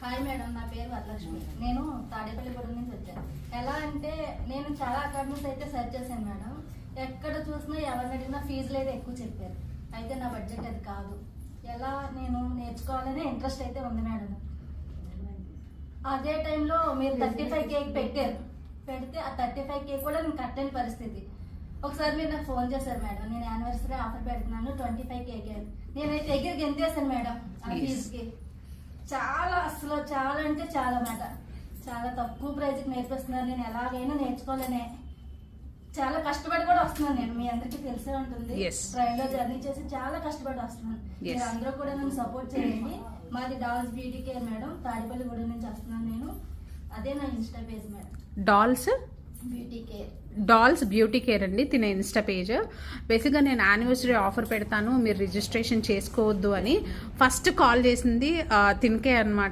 Hi madam, నా పేరు వరలక్ష్మి. నేను తాడేపల్లిగూడెం నుంచి వచ్చాను. ఎలా అంటే నేను చాలా అకాడమీస్ అయితే సెర్చ్ చేశాను మేడం. ఎక్కడ చూసినా ఎవరిని అడిగినా ఫీజులు అయితే ఎక్కువ చెప్పారు. అయితే నా బడ్జెట్ అది కాదు. ఎలా నేను నేర్చుకోవాలనే ఇంట్రెస్ట్ అయితే ఉంది మేడం. అదే టైంలో మీరు 35K పెట్టారు. పెడితే ఆ 35K కూడా నేను కట్టలేని పరిస్థితి. ఒకసారి మీరు నాకు ఫోన్ చేశారు మేడం, నేను యానివర్సరీ ఆఫర్ పెడుతున్నాను 25K అని. నేనైతే ఎగిరికి ఎంతేసాను మేడం ఆ ఫీజుకి. చాలా అసలు చాలా అంటే చాలా మాట, చాలా తక్కువ ప్రైజ్కి నేర్పిస్తున్నాను. నేను ఎలాగైనా నేర్చుకోవాలనే చాలా కష్టపడి కూడా వస్తున్నాను. నేను మీ అందరికీ తెలిసే ఉంటుంది, ట్రైన్ లో జర్నీ చేసి చాలా కష్టపడి వస్తున్నాను. మీరు అందరూ కూడా నన్ను సపోర్ట్ చేయండి. మాది dolls beauty care madam, Tadepalligudem నుంచి వస్తున్నాను నేను. అదే నా Insta page madam, dolls beauty care. Dolls beauty care అండి తిన ఇన్స్టా పేజ్. బేసిక్గా నేను యానివర్సరీ ఆఫర్ పెడతాను, మీరు రిజిస్ట్రేషన్ చేసుకోవద్దు అని ఫస్ట్ కాల్ చేసింది తినకే అనమాట.